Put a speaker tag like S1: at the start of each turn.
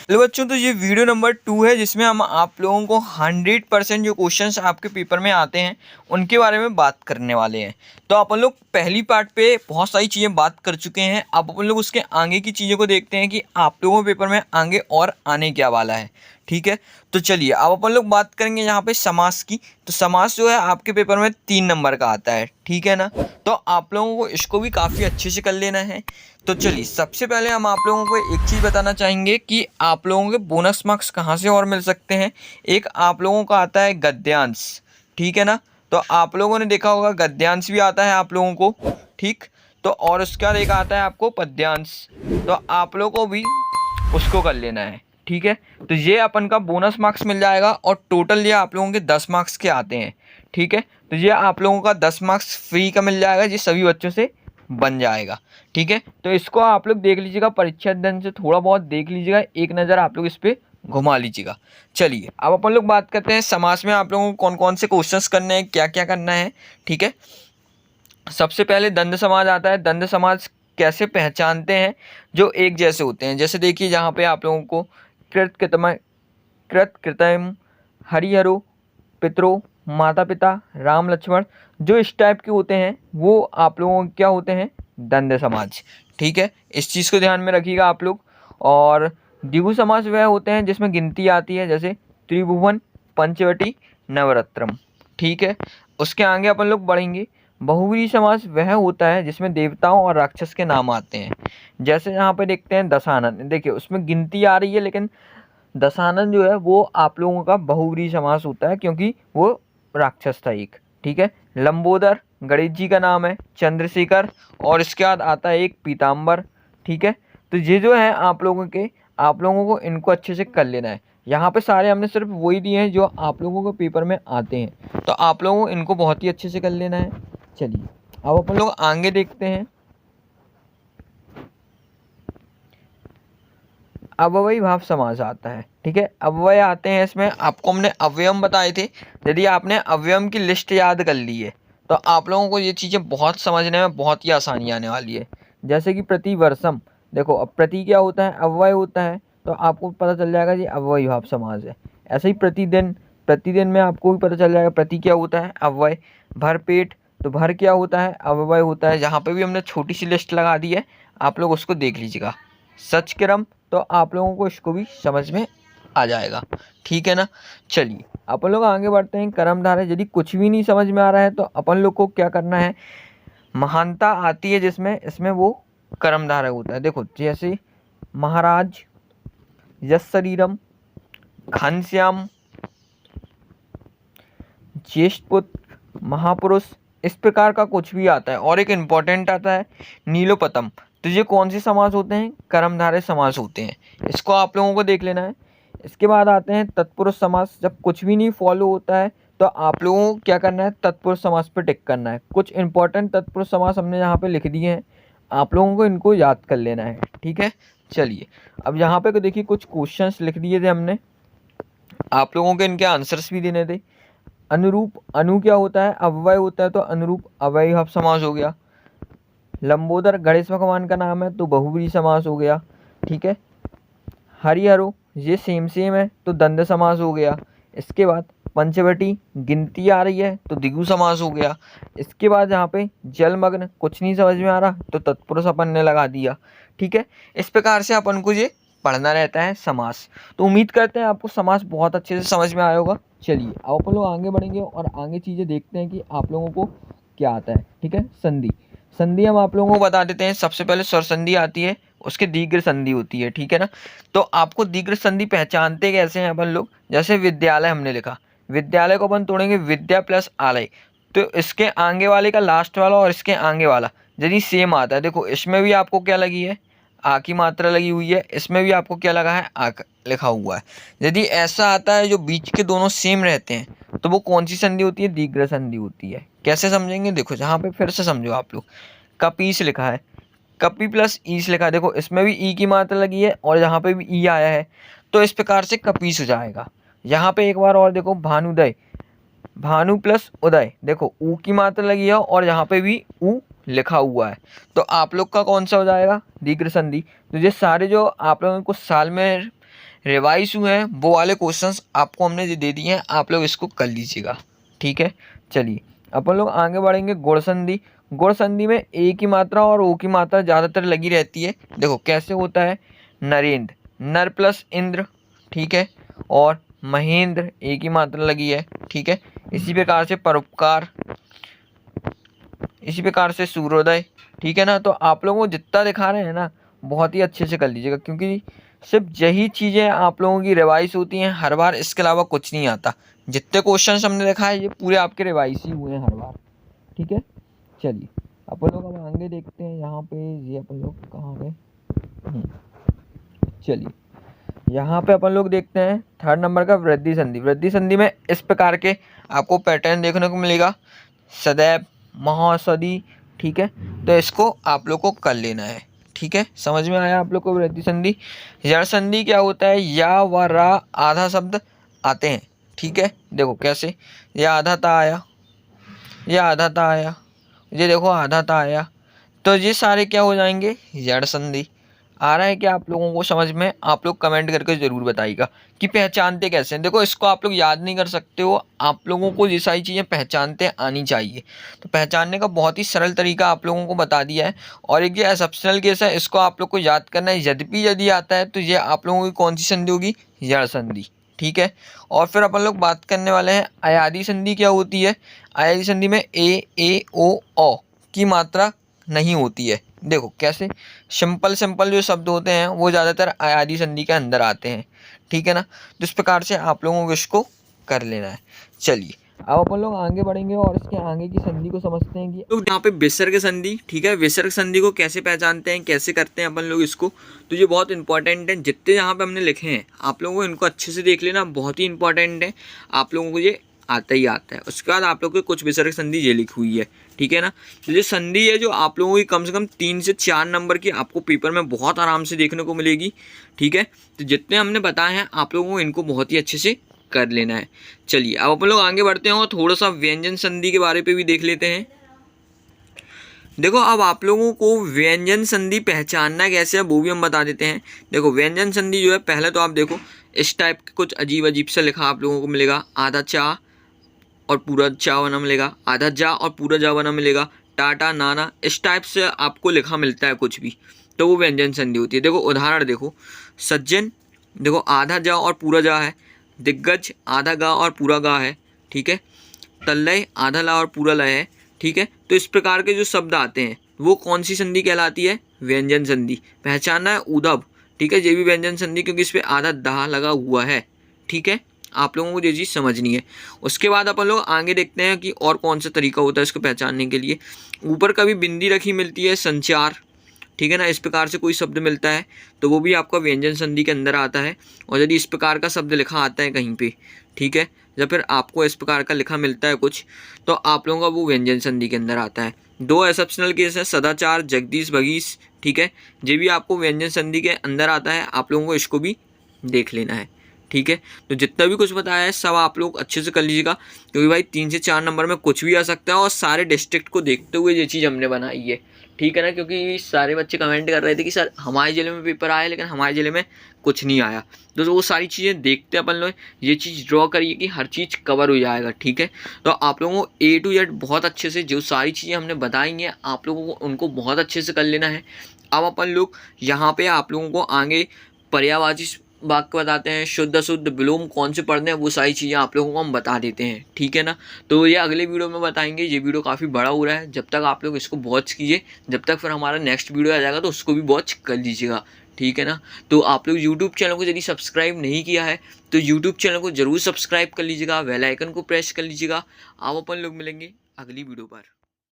S1: Hello बच्चों, तो ये वीडियो नंबर 2 है जिसमें हम आप लोगों को 100% जो क्वेश्चंस आपके पेपर में आते हैं उनके बारे में बात करने वाले हैं। तो अपन लोग पहली पार्ट पे बहुत सारी चीज़ें बात कर चुके हैं। अब अपन लोग उसके आगे की चीज़ों को देखते हैं कि आप लोगों के पेपर में आगे और आने क्या वाला है। ठीक है, तो चलिए अब अपन लोग बात करेंगे यहाँ पे समास की। तो समास जो है आपके पेपर में 3 नंबर का आता है, ठीक है ना। तो आप लोगों को इसको भी काफ़ी अच्छे से कर लेना है। तो चलिए सबसे पहले हम आप लोगों को एक चीज़ बताना चाहेंगे कि आप लोगों के बोनस मार्क्स कहाँ से और मिल सकते हैं। एक आप लोगों का आता है गद्यांश, ठीक है ना। तो आप लोगों ने देखा होगा गद्यांश भी आता है आप लोगों को, ठीक। तो और उसके बाद एक आता है आपको पद्यांश, तो आप लोगों को भी उसको कर लेना है, ठीक है। तो ये अपन का बोनस मार्क्स मिल जाएगा और टोटल ये आप लोगों के 10 मार्क्स के आते हैं, ठीक है। तो ये आप लोगों का 10 मार्क्स फ्री का मिल जाएगा, ये सभी बच्चों से बन जाएगा, ठीक है। तो इसको आप लोग देख लीजिएगा, परीक्षा दिन से थोड़ा बहुत देख लीजिएगा, एक नज़र आप लोग इस पर घुमा लीजिएगा। चलिए अब अपन लोग बात करते हैं समास में आप लोगों को कौन कौन से क्वेश्चंस करने हैं, क्या क्या करना है, ठीक है। सबसे पहले द्वंद समाज आता है। द्वंद समाज कैसे पहचानते हैं, जो एक जैसे होते हैं। जैसे देखिए जहाँ पे आप लोगों को कृत कृतम, हरिहरो, पितरो, माता पिता, राम लक्ष्मण, जो इस टाइप के होते हैं वो आप लोगों के क्या होते हैं, द्वंद्व समाज, ठीक है। इस चीज़ को ध्यान में रखिएगा आप लोग। और द्विगु समाज वह होते हैं जिसमें गिनती आती है, जैसे त्रिभुवन, पंचवटी, नवरत्नम, ठीक है। उसके आगे अपन लोग बढ़ेंगे। बहुव्रीहि समास वह होता है जिसमें देवताओं और राक्षस के नाम आते हैं। जैसे यहाँ पे देखते हैं दशानन, देखिए उसमें गिनती आ रही है लेकिन दशानन जो है वो आप लोगों का बहुव्रीहि समास होता है क्योंकि वो राक्षस था एक, ठीक है। लंबोदर गणेश जी का नाम है, चंद्रशेखर, और इसके बाद आता है एक पीताम्बर, ठीक है। तो ये जो है आप लोगों को इनको अच्छे से कर लेना है। यहाँ पे सारे हमने सिर्फ वही दिए हैं जो आप लोगों को पेपर में आते हैं, तो आप लोगों को इनको बहुत ही अच्छे से कर लेना है। चलिए अब अपन लोग आगे देखते हैं। अव्ययी भाव समास आता है, ठीक है। अव्यय आते हैं, इसमें आपको हमने अव्ययम बताए थे। यदि आपने अव्ययम की लिस्ट याद कर ली है तो आप लोगों को ये चीज़ें बहुत समझने में बहुत ही आसानी आने वाली है। जैसे कि प्रतिवर्षम, देखो अब प्रति क्या होता है, अव्यय होता है, तो आपको पता चल जाएगा ये अव्ययी भाव समास है। ऐसे ही प्रतिदिन, प्रतिदिन में आपको भी पता चल जाएगा प्रति क्या होता है, अव्यय। भरपेट, तो भर क्या होता है, अव्यय होता है। यहाँ पे भी हमने छोटी सी लिस्ट लगा दी है, आप लोग उसको देख लीजिएगा। सचक्रम, तो आप लोगों को इसको भी समझ में आ जाएगा, ठीक है ना। चलिए अपन लोग आगे बढ़ते हैं। कर्मधारय, यदि कुछ भी नहीं समझ में आ रहा है तो अपन लोग को क्या करना है, महानता आती है जिसमें, इसमें वो कर्मधारय होता है। देखो जैसे महाराज, यश शरीरम, घनश्याम, ज्येष्ठ पुत्र, महापुरुष, इस प्रकार का कुछ भी आता है। और एक इम्पॉर्टेंट आता है नीलोपतम, तो ये कौन से समास होते हैं, कर्मधारय समास होते हैं। इसको आप लोगों को देख लेना है। इसके बाद आते हैं तत्पुरुष समास। जब कुछ भी नहीं फॉलो होता है तो आप लोगों को क्या करना है, तत्पुरुष समास पर टिक करना है। कुछ इंपॉर्टेंट तत्पुरुष समास हमने यहाँ पे लिख दिए हैं, आप लोगों को इनको याद कर लेना है, ठीक है। चलिए अब यहाँ पे देखिए कुछ क्वेश्चंस लिख दिए थे हमने, आप लोगों के इनके आंसर्स भी देने थे। अनुरूप, अनु क्या होता है, अव्यय होता है, तो अनुरूप अव्ययी भाव समास हो गया। लंबोदर गणेश भगवान का नाम है तो बहुव्रीहि समास हो गया, ठीक है। हरिहरो ये सेम है तो द्वंद्व समास हो गया। इसके बाद पंचवटी गिनती आ रही है तो द्विगु समास हो गया। इसके बाद यहाँ पे जलमग्न, कुछ नहीं समझ में आ रहा तो तत्पुरुष अपन ने लगा दिया, ठीक है। इस प्रकार से अपन को ये पढ़ना रहता है समास। तो उम्मीद करते हैं आपको समास बहुत अच्छे से समझ में आया होगा। चलिए अब अपन लोग आगे बढ़ेंगे और आगे चीज़ें देखते हैं कि आप लोगों को क्या आता है, ठीक है। संधि, संधि हम आप लोगों को बता देते हैं। सबसे पहले स्वर संधि आती है, उसके दीर्घ संधि होती है, ठीक है ना। तो आपको दीर्घ संधि पहचानते कैसे हैं अपन लोग, जैसे विद्यालय हमने लिखा, विद्यालय को अपन तोड़ेंगे विद्या प्लस आलय, तो इसके आगे वाले का लास्ट वाला और इसके आगे वाला यदि सेम आता है, देखो इसमें भी आपको क्या लगी है, आ की मात्रा लगी हुई है, इसमें भी आपको क्या लगा है, आ लिखा हुआ है। यदि ऐसा आता है जो बीच के दोनों सेम रहते हैं तो वो कौन सी संधि होती है, दीर्घ संधि होती है। कैसे समझेंगे, देखो जहाँ पे फिर से समझो आप लोग, कपीस लिखा है, कपी प्लस ईस लिखा है, देखो इसमें भी ई की मात्रा लगी है और यहाँ पे भी ई आया है, तो इस प्रकार से कपीस हो जाएगा। यहाँ पे एक बार और देखो, भानुदय, भानु प्लस उदय, देखो ऊ की मात्रा लगी है और यहाँ पे भी ऊ लिखा हुआ है, तो आप लोग का कौन सा हो जाएगा, दीर्घ संधि। तो ये सारे जो आप लोगों को साल में रिवाइज हुए हैं वो वाले क्वेश्चंस आपको हमने जो दे दिए हैं, आप लोग इसको कर लीजिएगा। ठीक है, चलिए अपन लोग आगे बढ़ेंगे। गुण संधि। गुण संधि में ए की मात्रा और ओ की मात्रा ज़्यादातर लगी रहती है। देखो कैसे होता है, नरेंद्र, नर प्लस इंद्र, ठीक है, और महेंद्र ए की मात्रा लगी है। ठीक है, इसी प्रकार से परोपकार, इसी प्रकार से सूर्योदय। ठीक है ना, तो आप लोगों को जितना दिखा रहे हैं ना बहुत ही अच्छे से कर लीजिएगा, क्योंकि सिर्फ यही चीज़ें आप लोगों की रिवाइज होती हैं हर बार, इसके अलावा कुछ नहीं आता। जितने क्वेश्चंस हमने देखा है ये पूरे आपके रिवाइज ही हुए हैं हर बार। ठीक है, चलिए अपन लोग अब आगे देखते हैं। यहाँ पे ये अपन लोग कहाँ गए, चलिए यहाँ पे अपन लोग देखते हैं 3rd नंबर का वृद्धि संधि। वृद्धि संधि में इस प्रकार के आपको पैटर्न देखने को मिलेगा, सदैव, महासदी। ठीक है, तो इसको आप लोग को कर लेना है। ठीक है, समझ में आया आप लोग को वृद्धि संधि। जड़ संधि क्या होता है, या व रा आधा शब्द आते हैं। ठीक है, देखो कैसे, यह आधा ता आया, यह आधा ता आया, ये देखो आधा ता आया, तो ये सारे क्या हो जाएंगे, जड़ संधि। आ रहा है क्या आप लोगों को समझ में? आप लोग कमेंट करके ज़रूर बताइएगा कि पहचानते कैसे हैं। देखो इसको आप लोग याद नहीं कर सकते हो, आप लोगों को ये सारी चीज़ें पहचानते आनी चाहिए। तो पहचानने का बहुत ही सरल तरीका आप लोगों को बता दिया है। और एक ये एक्सेप्शनल केस है, इसको आप लोग को याद करना है। यदि आता है तो ये आप लोगों की कौन सी संधि होगी, जड़ संधि। ठीक है, और फिर अपन लोग बात करने वाले हैं अयादी संधि। क्या होती है, अयादी संधि में ए ओ की मात्रा नहीं होती है। देखो कैसे, सिंपल जो शब्द होते हैं वो ज़्यादातर अयादी संधि के अंदर आते हैं। ठीक है ना, तो इस प्रकार से आप लोगों को इसको कर लेना है। चलिए अब अपन लोग आगे बढ़ेंगे और इसके आगे की संधि को समझते हैं कि तो यहाँ पे विसर्ग संधि। ठीक है, विसर्ग संधि को कैसे पहचानते हैं, कैसे करते हैं अपन लोग इसको, तो ये बहुत इंपॉर्टेंट है। जितने यहाँ पे हमने लिखे हैं आप लोगों को इनको अच्छे से देख लेना, बहुत ही इंपॉर्टेंट है, आप लोगों को ये आता ही आता है। उसके बाद आप लोग के कुछ विसर्ग संधि ये लिखी हुई है। ठीक है ना, तो ये संधि है जो आप लोगों की कम से कम 3 से 4 नंबर की आपको पेपर में बहुत आराम से देखने को मिलेगी। ठीक है, तो जितने हमने बताए हैं आप लोगों को इनको बहुत ही अच्छे से कर लेना है। चलिए अब अपन लोग आगे बढ़ते हैं और थोड़ा सा व्यंजन संधि के बारे पे भी देख लेते हैं। देखो अब आप लोगों को व्यंजन संधि पहचानना कैसे है वो भी हम बता देते हैं। देखो व्यंजन संधि जो है, पहले तो आप देखो इस टाइप के कुछ अजीब सा लिखा आप लोगों को मिलेगा, आधा चा और पूरा चा बना मिलेगा, आधा जा और पूरा जा बना मिलेगा, टाटा नाना, इस टाइप से आपको लिखा मिलता है कुछ भी, तो वो व्यंजन संधि होती है। देखो उदाहरण देखो, सज्जन, देखो आधा जा और पूरा जा है, दिग्गज आधा गा और पूरा गा है। ठीक है, तल्लय आधा ला और पूरा लय है। ठीक है, तो इस प्रकार के जो शब्द आते हैं वो कौन सी संधि कहलाती है, व्यंजन संधि। पहचानना है उदब। ठीक है, ये भी व्यंजन संधि क्योंकि इस पर आधा दाह लगा हुआ है। ठीक है, आप लोगों को ये चीज़ समझनी है। उसके बाद अपन लोग आगे देखते हैं कि और कौन सा तरीका होता है इसको पहचानने के लिए। ऊपर कभी बिंदी रखी मिलती है, संचार। ठीक है ना, इस प्रकार से कोई शब्द मिलता है तो वो भी आपका व्यंजन संधि के अंदर आता है। और यदि इस प्रकार का शब्द लिखा आता है कहीं पे, ठीक है, या फिर आपको इस प्रकार का लिखा मिलता है कुछ, तो आप लोगों का वो व्यंजन संधि के अंदर आता है। 2 एक्सेप्शनल केस है, सदाचार, जगदीश, भगीश। ठीक है, ये भी आपको व्यंजन संधि के अंदर आता है, आप लोगों को इसको भी देख लेना है। ठीक है, तो जितना भी कुछ बताया है सब आप लोग अच्छे से कर लीजिएगा, क्योंकि भाई 3 से 4 नंबर में कुछ भी आ सकता है और सारे डिस्ट्रिक्ट को देखते हुए ये चीज़ हमने बनाई है। ठीक है ना, क्योंकि सारे बच्चे कमेंट कर रहे थे कि सर हमारे ज़िले में पेपर आया लेकिन हमारे ज़िले में कुछ नहीं आया, तो वो सारी चीज़ें देखते अपन लोग ये चीज़ ड्रॉ करिए कि हर चीज़ कवर हो जाएगा। ठीक है, तो आप लोगों को A to Z बहुत अच्छे से जो सारी चीज़ें हमने बताई हैं आप लोगों को उनको बहुत अच्छे से कर लेना है। अब अपन लोग यहाँ पे आप लोगों को आगे पर्यायवाची वाक्य बताते हैं, शुद्ध अशुद्ध विलोम कौन से पढ़ने हैं, वो सारी चीज़ें आप लोगों को हम बता देते हैं। ठीक है ना, तो ये अगले वीडियो में बताएंगे। ये वीडियो काफ़ी बड़ा हो रहा है, जब तक आप लोग इसको वॉच कीजिए, जब तक फिर हमारा नेक्स्ट वीडियो आ जाएगा तो उसको भी वॉच कर लीजिएगा। ठीक है ना, तो आप लोग यूट्यूब चैनल को यदि सब्सक्राइब नहीं किया है तो यूट्यूब चैनल को ज़रूर सब्सक्राइब कर लीजिएगा, बेल आइकन को प्रेस कर लीजिएगा। आप अपन लोग मिलेंगे अगली वीडियो पर।